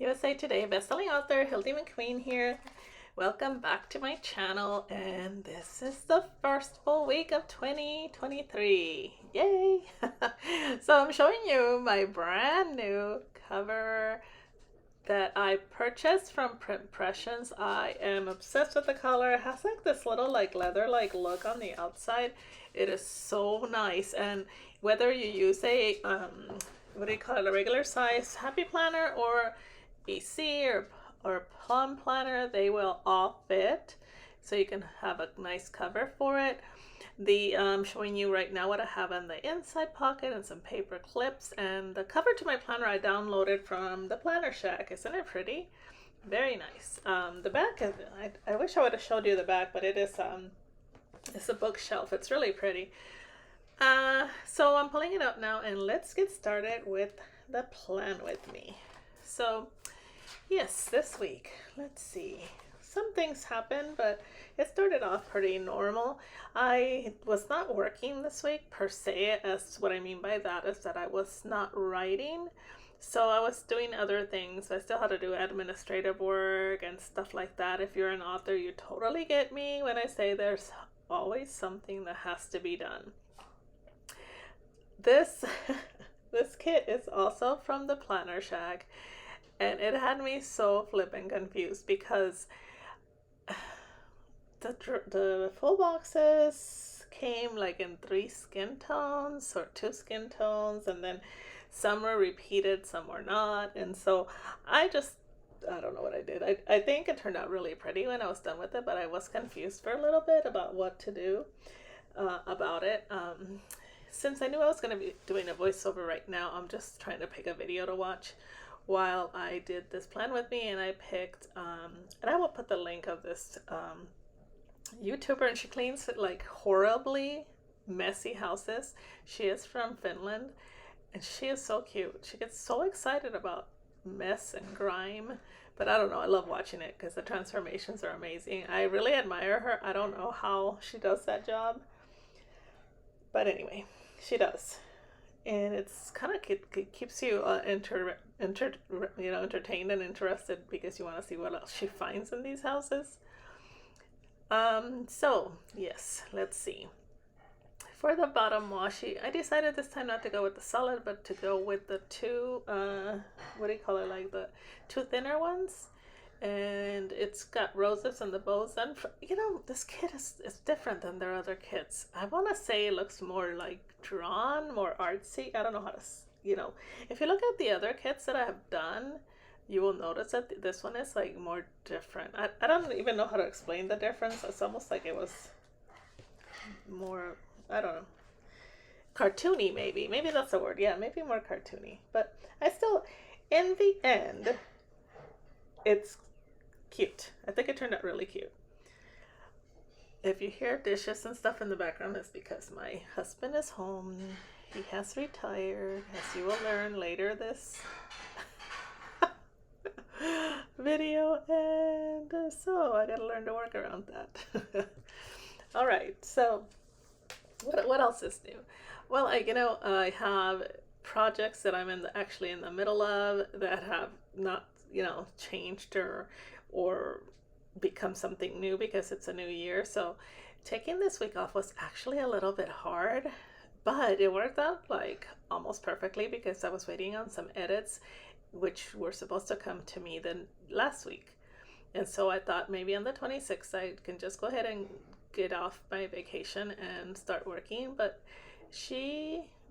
USA Today bestselling author Hildie McQueen here. Welcome back to my channel, and this is the first full week of 2023. Yay! So I'm showing you my brand new cover that I purchased from Printpressions. I am obsessed with the color. It has like this little like leather like look on the outside. It is so nice, and whether you use a what do you call it, a regular size happy planner or EC or plum planner, they will all fit, so you can have a nice cover for it. I'm showing you right now what I have in the inside pocket and some paper clips, and the cover to my planner I downloaded from the Planner Shack. Isn't it pretty? Very nice. The back is, I wish I would have showed you the back, but it's a bookshelf. It's really pretty. So I'm pulling it up now, and let's get started with the plan with me. So yes, this week, let's see. Some things happened, but it started off pretty normal. I was not working this week per se, as what I mean by that is that I was not writing. So I was doing other things. I still had to do administrative work and stuff like that. If you're an author, you totally get me when I say there's always something that has to be done. This this kit is also from the Planner Shack, and it had me so flippin' confused because the full boxes came like in 3 skin tones or 2 skin tones, and then some were repeated, some were not. And so I don't know what I did. I think it turned out really pretty when I was done with it, but I was confused for a little bit about what to do about it. Since I knew I was going to be doing a voiceover right now, I'm just trying to pick a video to watch while I did this plan with me. And I picked, and I will put the link of this YouTuber, and she cleans like horribly messy houses. She is from Finland, and she is so cute. She gets so excited about mess and grime, but I don't know, I love watching it because the transformations are amazing. I really admire her. I don't know how she does that job, but anyway, she does. And it's kind of keeps you entertained and interested because you want to see what else she finds in these houses. So yes, let's see. For the bottom washi, I decided this time not to go with the solid, but to go with the two, what do you call it, like the two thinner ones. And it's got roses and the bows. And this kit is different than their other kits. I want to say it looks more like drawn, more artsy. I don't know how to, if you look at the other kits that I have done, you will notice that this one is like more different. I don't even know how to explain the difference. It's almost like it was more, I don't know, cartoony maybe. Maybe that's the word. Yeah, maybe more cartoony. But I still, in the end, it's cute. I think it turned out really cute. If you hear dishes and stuff in the background, it's because my husband is home. He has retired, as you will learn later this video, and so I gotta learn to work around that. All right, so what else is new? Well, I have projects that I'm actually in the middle of that have not changed or become something new because it's a new year. So taking this week off was actually a little bit hard, but it worked out like almost perfectly because I was waiting on some edits which were supposed to come to me then last week. And so I thought maybe on the 26th I can just go ahead and get off my vacation and start working. But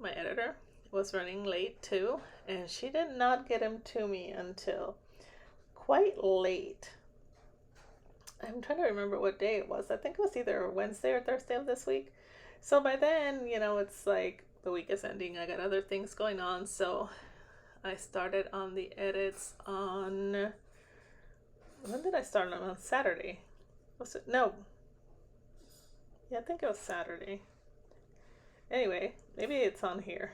my editor, was running late too, and she did not get him to me until quite late. I'm trying to remember what day it was. I think it was either Wednesday or Thursday of this week. So by then, it's like the week is ending. I got other things going on. So I started on the edits on, when did I start them? On Saturday. Was it? No. Yeah, I think it was Saturday. Anyway, maybe it's on here.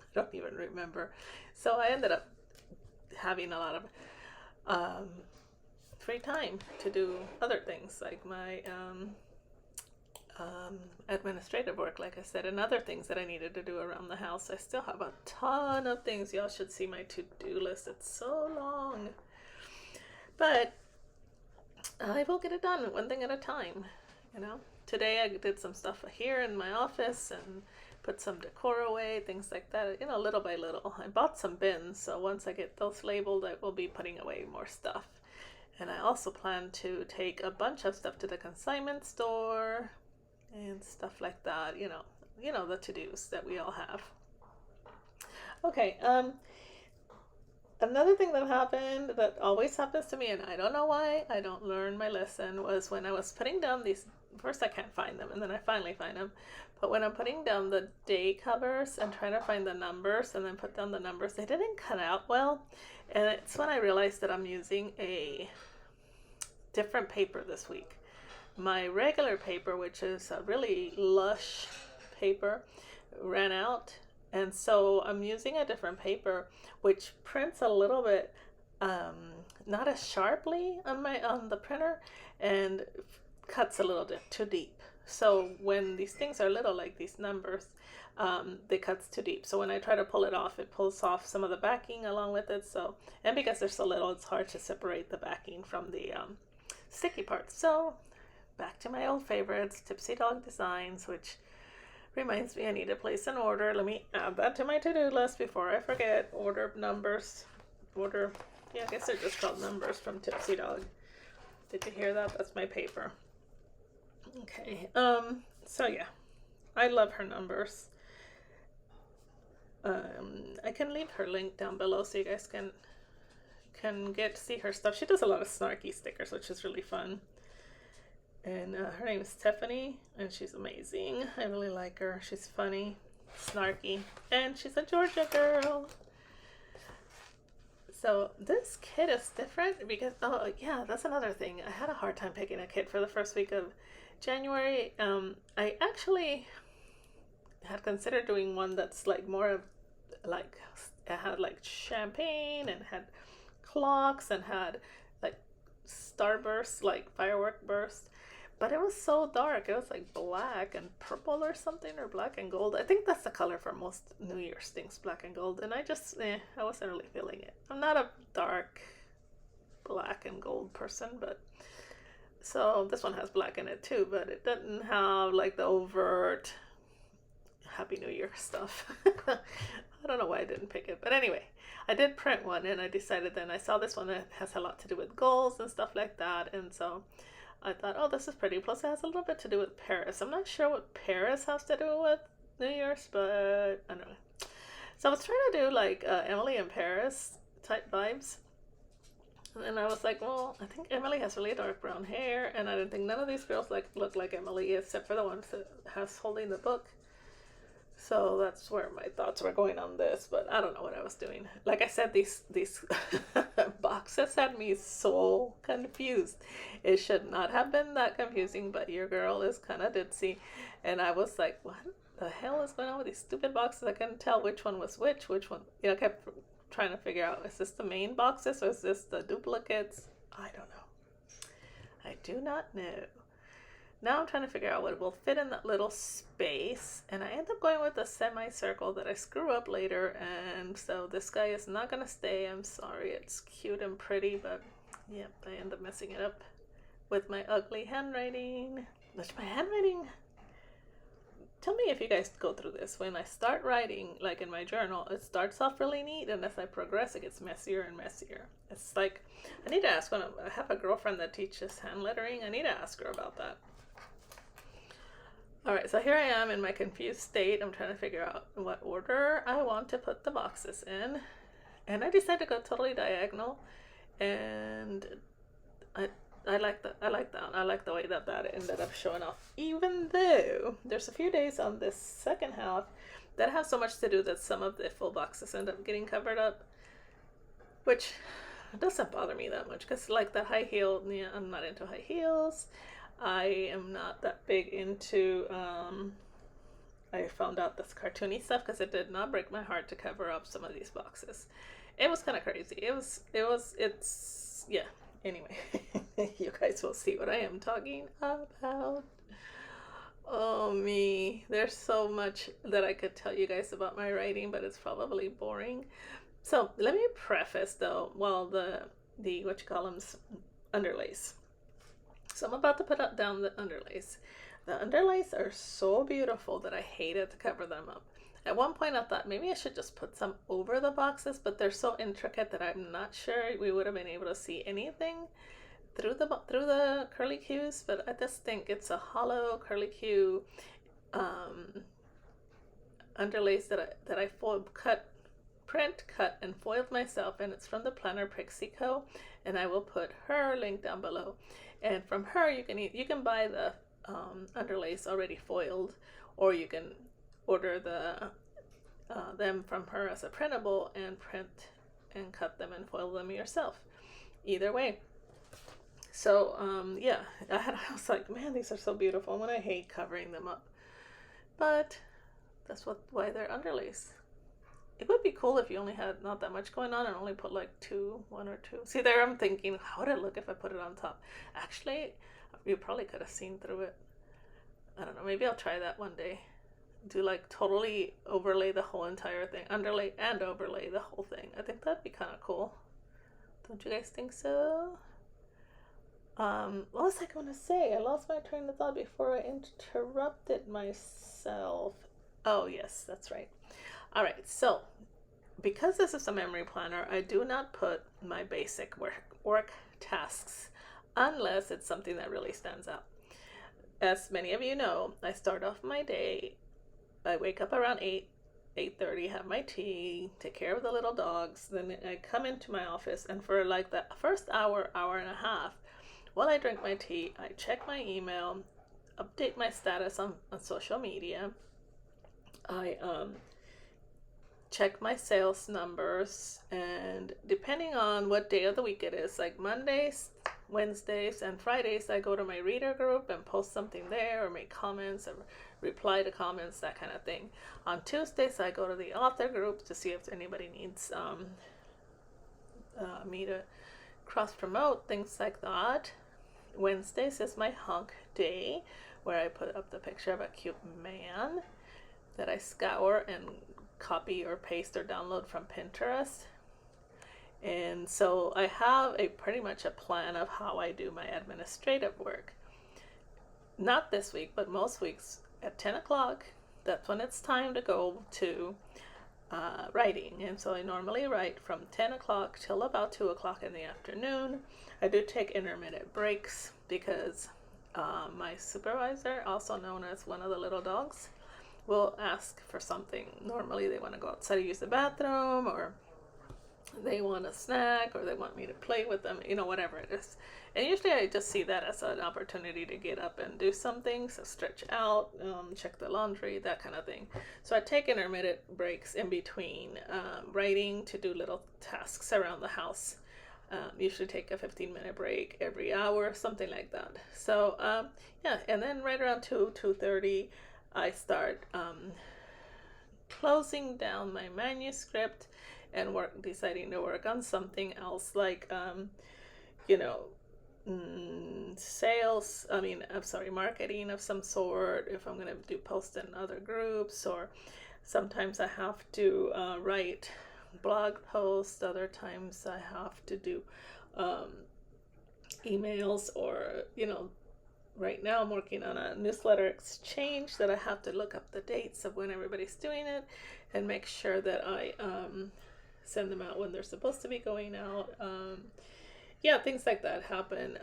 I don't even remember. So I ended up having a lot of free time to do other things, like my administrative work, like I said, and other things that I needed to do around the house. I still have a ton of things. Y'all should see my to-do list. It's so long. But I will get it done one thing at a time, you know. Today I did some stuff here in my office and put some decor away, things like that, you know, little by little. I bought some bins, so once I get those labeled, I will be putting away more stuff. And I also plan to take a bunch of stuff to the consignment store and stuff like that, you know, the to-dos that we all have. Okay, another thing that happened that always happens to me, and I don't know why I don't learn my lesson, was when I was putting down these, first I can't find them, and then I finally find them, but when I'm putting down the day covers and trying to find the numbers and then put down the numbers, they didn't cut out well, and it's when I realized that I'm using a different paper this week. My regular paper, which is a really lush paper, ran out, and so I'm using a different paper which prints a little bit not as sharply on the printer, and cuts a little bit too deep. So when these things are little, like these numbers, they cuts too deep. So when I try to pull it off, it pulls off some of the backing along with it. So, and because they're so little, it's hard to separate the backing from the sticky parts. So back to my old favorites, Tipsy Dog Designs, which reminds me I need to place an order. Let me add that to my to-do list before I forget. Order numbers. Yeah, I guess they're just called numbers from Tipsy Dog. Did you hear that? That's my paper. Okay. So yeah, I love her numbers. I can leave her link down below so you guys can get to see her stuff. She does a lot of snarky stickers, which is really fun. And her name is Stephanie, and she's amazing. I really like her. She's funny, snarky, and she's a Georgia girl. So this kit is different because, oh yeah, that's another thing. I had a hard time picking a kit for the first week of January. I actually had considered doing one that's like more of like, it had like champagne and had clocks and had like starbursts, like firework bursts. But it was so dark. It was like black and purple or something, or black and gold. I think that's the color for most New Year's things, black and gold. And I just, I wasn't really feeling it. I'm not a dark black and gold person, but so this one has black in it too, but it doesn't have like the overt Happy New Year stuff. I don't know why I didn't pick it, but anyway, I did print one, and I decided then I saw this one that has a lot to do with goals and stuff like that, and so I thought, oh, this is pretty. Plus, it has a little bit to do with Paris. I'm not sure what Paris has to do with New Year's, but I don't know. So I was trying to do like Emily in Paris type vibes. And I was like, well, I think Emily has really dark brown hair, and I didn't think none of these girls look like Emily except for the one that has holding the book. So that's where my thoughts were going on this, but I don't know what I was doing. Like I said, these boxes had me so confused. It should not have been that confusing, but your girl is kind of ditzy. And I was like, what the hell is going on with these stupid boxes? I couldn't tell which one was which one. You know, I kept trying to figure out, is this the main boxes or is this the duplicates? I don't know. I do not know. Now I'm trying to figure out what will fit in that little space, and I end up going with a semicircle that I screw up later, and so this guy is not going to stay. I'm sorry. It's cute and pretty, but yeah, I end up messing it up with my ugly handwriting. Which my handwriting, tell me if you guys go through this. When I start writing, like in my journal, it starts off really neat, and as I progress, it gets messier and messier. It's like, I need to ask I have a girlfriend that teaches hand lettering. I need to ask her about that. Alright, so here I am in my confused state. I'm trying to figure out what order I want to put the boxes in. And I decided to go totally diagonal. And I like that. I like the way that ended up showing off. Even though there's a few days on this second half that have so much to do that some of the full boxes end up getting covered up. Which doesn't bother me that much. Because like the high heel, yeah, I'm not into high heels. I am not that big into, I found out this cartoony stuff because it did not break my heart to cover up some of these boxes. It was kind of crazy. It's, yeah. Anyway, you guys will see what I am talking about. Oh, me. There's so much that I could tell you guys about my writing, but it's probably boring. So let me preface though, well, the what you call them, underlays. So I'm about to put down the underlays. The underlays are so beautiful that I hated to cover them up. At one point, I thought maybe I should just put some over the boxes, but they're so intricate that I'm not sure we would have been able to see anything through the curly cues. But I just think it's a hollow curly cue um, underlays that I print, cut, and foiled myself, and it's from the planner Pixie Co. And I will put her link down below. And from her, you can buy the underlays already foiled, or you can order them from her as a printable and print and cut them and foil them yourself. Either way. So yeah, I was like, man, these are so beautiful, and I hate covering them up, but that's why they're underlays. It would be cool if you only had not that much going on and only put like one or two. See, there I'm thinking, how would it look if I put it on top? Actually, you probably could have seen through it. I don't know. Maybe I'll try that one day. Do like totally overlay the whole entire thing, underlay and overlay the whole thing. I think that'd be kind of cool. Don't you guys think so? What was I going to say? I lost my train of thought before I interrupted myself. Oh, yes, that's right. All right, so because this is a memory planner, I do not put my basic work tasks unless it's something that really stands out. As many of you know, I start off my day. I wake up around 8:30, have my tea, take care of the little dogs. Then I come into my office, and for like the first hour and a half, while I drink my tea, I check my email, update my status on social media. I check my sales numbers, and depending on what day of the week it is, like Mondays, Wednesdays, and Fridays, I go to my reader group and post something there, or make comments, or reply to comments, that kind of thing. On Tuesdays, I go to the author group to see if anybody needs me to cross promote, things like that. Wednesdays is my hunk day, where I put up the picture of a cute man that I scour and copy or paste or download from Pinterest. And so I have pretty much a plan of how I do my administrative work. Not this week, but most weeks at 10 o'clock, that's when it's time to go to writing. And so I normally write from 10 o'clock till about 2 o'clock in the afternoon. I do take intermittent breaks because my supervisor, also known as one of the little dogs, will ask for something. Normally they want to go outside to use the bathroom, or they want a snack, or they want me to play with them, whatever it is. And usually I just see that as an opportunity to get up and do something, so stretch out, check the laundry, that kind of thing. So I take intermittent breaks in between writing to do little tasks around the house. Usually take a 15-minute break every hour, something like that. So yeah, and then right around 2:30, I start closing down my manuscript and deciding to work on something else, like sales. Marketing of some sort. If I'm gonna do post in other groups, or sometimes I have to write blog posts. Other times I have to do emails, or right now I'm working on a newsletter exchange that I have to look up the dates of when everybody's doing it and make sure that I send them out when they're supposed to be going out. Yeah, things like that happen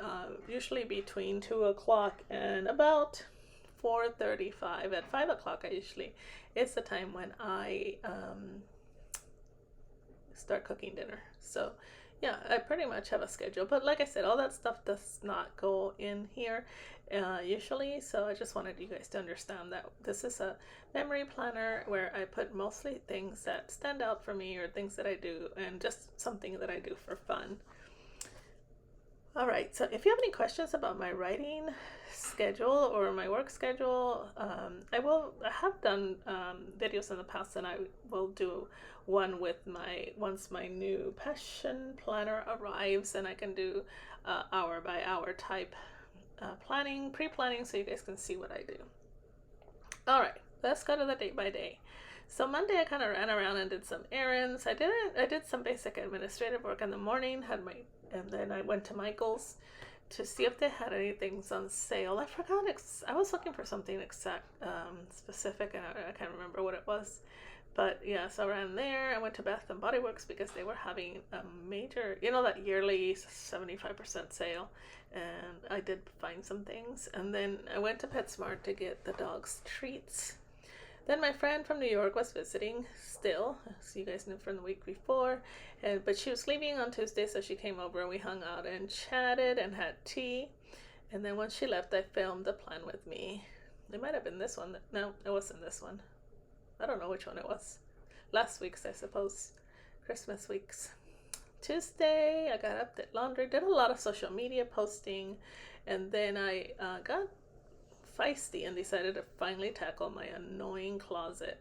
usually between 2 o'clock and about 4:35. At 5 o'clock, it's the time when I start cooking dinner. So yeah, I pretty much have a schedule, but like I said, all that stuff does not go in here usually. So I just wanted you guys to understand that this is a memory planner where I put mostly things that stand out for me, or things that I do, and just something that I do for fun. All right, so if you have any questions about my writing schedule or my work schedule, I have done videos in the past, and I will do one once my new passion planner arrives, and I can do hour by hour type pre-planning, so you guys can see what I do. All right, let's go to the day by day. So Monday I kind of ran around and did some errands. I did some basic administrative work in the morning, and then I went to Michael's to see if they had anything on sale. I forgot. I was looking for something specific, and I can't remember what it was. But yeah, so I ran there. I went to Bath and Body Works because they were having a major, that yearly 75% sale. And I did find some things. And then I went to PetSmart to get the dog's treats. Then my friend from New York was visiting still, as you guys knew from the week before. But she was leaving on Tuesday, so she came over and we hung out and chatted and had tea. And then when she left, I filmed the plan with me. It might have been this one. No, it wasn't this one. I don't know which one it was. Last week's, I suppose. Christmas week's. Tuesday, I got up, did laundry, did a lot of social media posting, and then I got feisty and decided to finally tackle my annoying closet.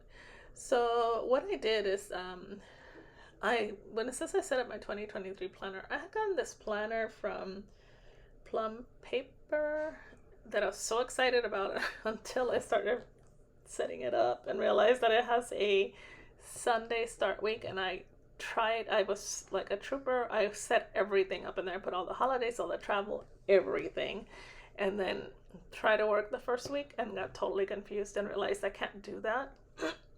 So what I did is, when it says I set up my 2023 planner, I had gotten this planner from Plum Paper that I was so excited about until I started setting it up and realized that it has a Sunday start week, and I was like a trooper. I set everything up in there, put all the holidays, all the travel, everything, and then try to work the first week and got totally confused and realized I can't do that.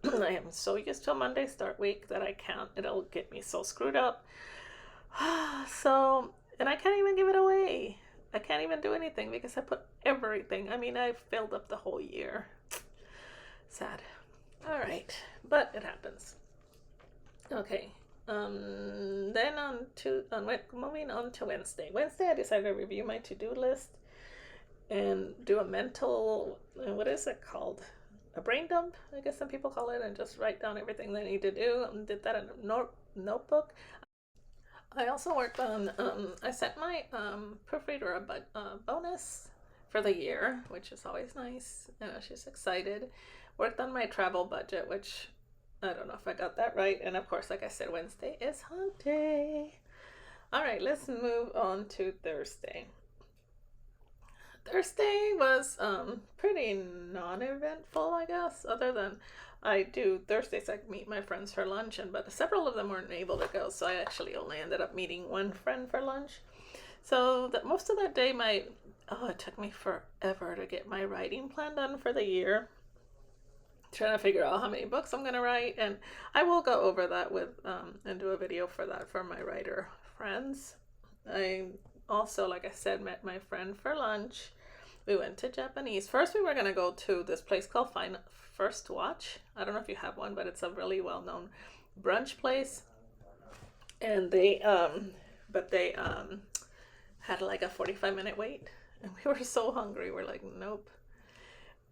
I am so used to a Monday start week that I can't. It'll get me so screwed up. And I can't even give it away. I can't even do anything because I put everything. I mean, I filled up the whole year. Sad. All right, but it happens. Okay. Then moving on to Wednesday. Wednesday, I decided to review my to-do list and do a mental, what is it called? A brain dump, I guess some people call it, and just write down everything they need to do. Did that in a notebook. I also worked on, I sent my proofreader a bonus for the year, which is always nice. She's excited. Worked on my travel budget, which I don't know if I got that right. And of course, like I said, Wednesday is hump day. All right, let's move on to Thursday. Thursday was pretty non-eventful, I guess, other than I do Thursdays I meet my friends for lunch, but several of them weren't able to go, so I actually only ended up meeting one friend for lunch. So most of that day, it took me forever to get my writing plan done for the year. Trying to figure out how many books I'm gonna write, and I will go over that with and do a video for that for my writer friends. I also, like I said, met my friend for lunch. We went to Japanese. First, we were gonna go to this place called First Watch. I don't know if you have one, but it's a really well-known brunch place. And they had like a 45-minute wait, and we were so hungry. We're like, nope.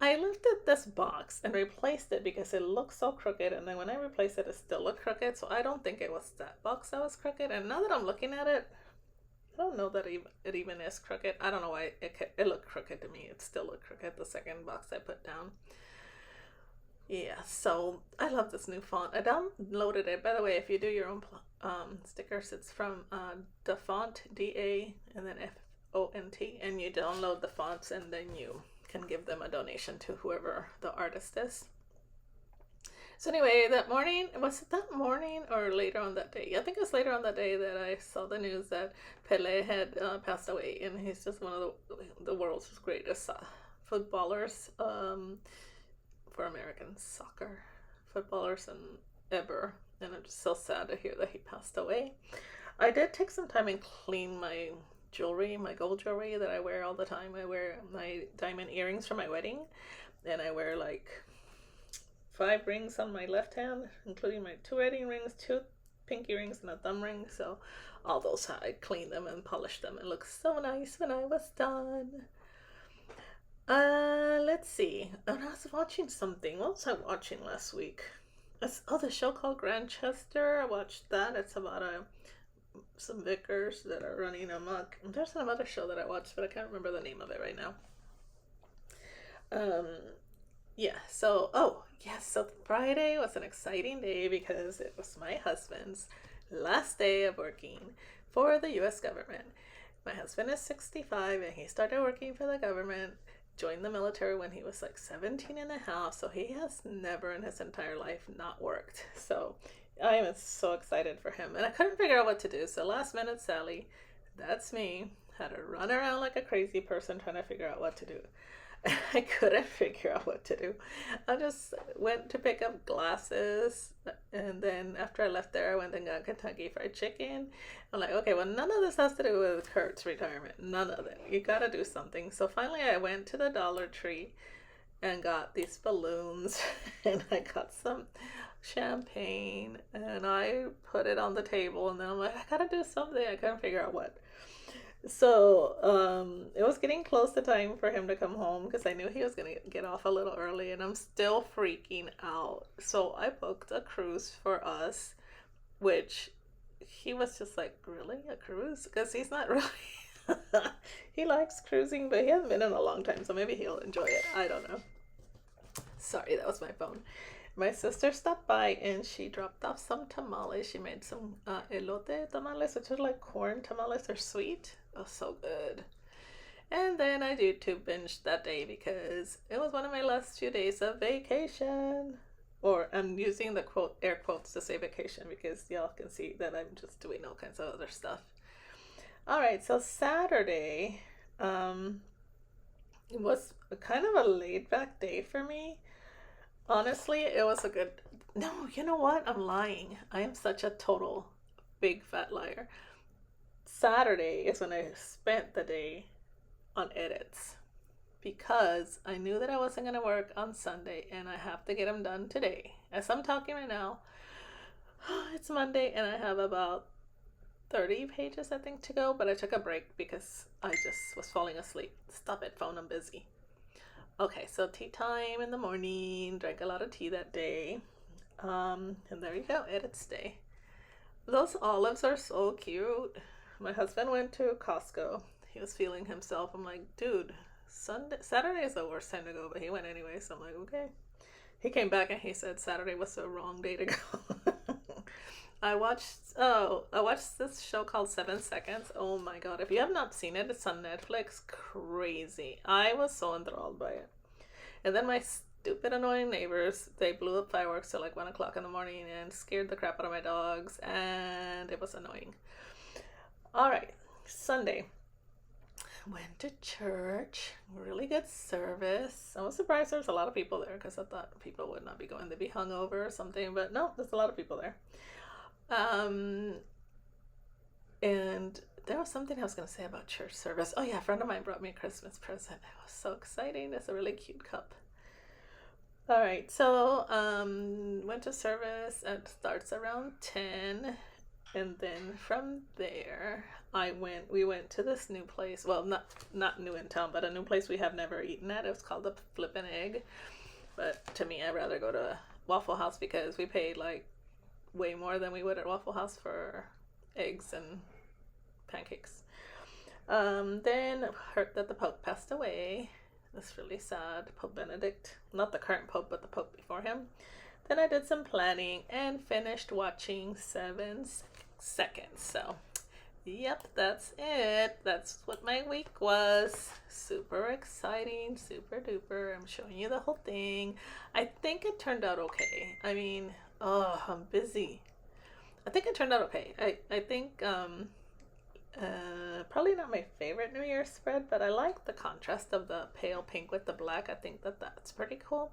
I lifted this box and replaced it because it looked so crooked, and then when I replaced it, it still looked crooked, so I don't think it was that box that was crooked. And now that I'm looking at it, I don't know that it even is crooked. I don't know why it looked crooked to me. It still looked crooked, the second box I put down. Yeah, so I love this new font. I downloaded it. By the way, if you do your own stickers, it's from DaFont, D-A, and then F-O-N-T, and you download the fonts, and then you can give them a donation to whoever the artist is. So anyway, that morning, was it that morning or later on that day? I think it was later on that day that I saw the news that Pele had passed away, and he's just one of the world's greatest footballers for American soccer, footballers and ever. And I'm just so sad to hear that he passed away. I did take some time and clean my jewelry, my gold jewelry that I wear all the time. I wear my diamond earrings for my wedding, and I wear like 5 rings on my left hand, including my 2 wedding rings, 2 pinky rings, and a thumb ring. So all those, I cleaned them and polished them. It looks so nice when I was done. Let's see. I was watching something. What was I watching last week? The show called Grantchester. I watched that. It's about some vicars that are running amok. There's another show that I watched, but I can't remember the name of it right now. So Friday was an exciting day because it was my husband's last day of working for the U.S. government. My husband is 65 and he started working for the government joined the military when he was like 17 and a half, so he has never in his entire life not worked. So I am so excited for him, and I couldn't figure out what to do. So last minute Sally, that's me, had to run around like a crazy person trying to figure out what to do. I couldn't figure out what to do. I just went to pick up glasses, and then after I left there, I went and got Kentucky Fried Chicken. I'm like, okay, well, none of this has to do with Kurt's retirement. None of it. You gotta do something. So finally, I went to the Dollar Tree and got these balloons, and I got some champagne, and I put it on the table, and then I'm like, I gotta do something. I couldn't figure out what. So it was getting close to time for him to come home because I knew he was going to get off a little early, and I'm still freaking out. So I booked a cruise for us, which he was just like, really? A cruise? Because he's not really... He likes cruising, but he hasn't been in a long time, so maybe he'll enjoy it. I don't know. Sorry, that was my phone. My sister stopped by and she dropped off some tamales. She made some elote tamales, which are like corn tamales. They're sweet. Oh, so good. And then I YouTube binged that day because it was one of my last few days of vacation. Or I'm using the quote, air quotes, to say vacation because y'all can see that I'm just doing all kinds of other stuff. All right, so Saturday was kind of a laid back day for me. Honestly, it was a good... No, you know what? I'm lying. I am such a total big fat liar. Saturday is when I spent the day on edits because I knew that I wasn't going to work on Sunday and I have to get them done today. As I'm talking right now, it's Monday and I have about 30 pages, I think, to go, but I took a break because I just was falling asleep. Stop it, phone, I'm busy. Okay, so tea time in the morning, drank a lot of tea that day, and there you go, edits day. Those olives are so cute. My husband went to Costco. He was feeling himself. I'm like, dude, Saturday is the worst time to go, but he went anyway, so I'm like, okay. He came back and he said Saturday was the wrong day to go. I watched this show called 7 Seconds. Oh my god, if you have not seen it, it's on Netflix. Crazy. I was so enthralled by it. And then my stupid annoying neighbors, they blew up fireworks till like 1 o'clock in the morning and scared the crap out of my dogs, and it was annoying. All right, Sunday. Went to church. Really good service. I was surprised there was a lot of people there because I thought people would not be going to be hungover or something, but no, there's a lot of people there. And there was something I was going to say about church service. Oh yeah, a friend of mine brought me a Christmas present. It was so exciting. It's a really cute cup. All right, so went to service. It starts around 10, and then from there we went to this new place. Well, not new in town, but a new place we have never eaten at. It was called the Flippin' Egg. But to me, I'd rather go to Waffle House because we paid like way more than we would at Waffle House for eggs and pancakes. Then heard that the Pope passed away. That's really sad. Pope Benedict, not the current Pope, but the Pope before him. Then I did some planning and finished watching 7 Seconds. So, yep, that's it. That's what my week was. Super exciting, super duper. I'm showing you the whole thing. I think it turned out okay. I mean, oh, I'm busy. I think it turned out okay. I think probably not my favorite New Year's spread, but I like the contrast of the pale pink with the black. I think that's pretty cool.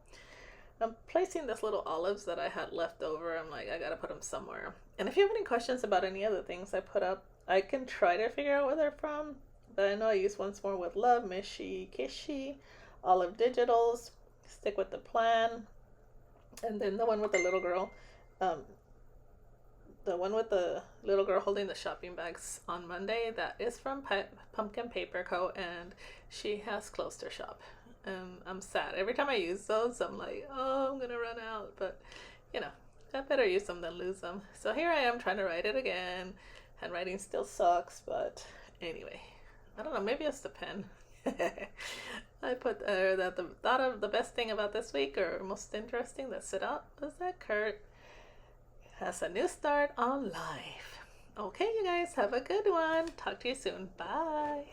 I'm placing this little olives that I had left over. I'm like, I gotta put them somewhere. And if you have any questions about any other things I put up, I can try to figure out where they're from. But I know I use Once More with Love, Mishi Kishi, Olive Digitals, Stick with the Plan, and then the one with the little girl. The one with the little girl holding the shopping bags on Monday, that is from Pumpkin Paper Co. and she has closed her shop. I'm sad. Every time I use those, I'm like, oh, I'm gonna run out. But, you know, I better use them than lose them. So here I am trying to write it again. Handwriting still sucks, but anyway. I don't know, maybe it's the pen. I put that the thought of the best thing about this week, or most interesting that stood out, was that Kurt has a new start on life. Okay, you guys, have a good one. Talk to you soon. Bye.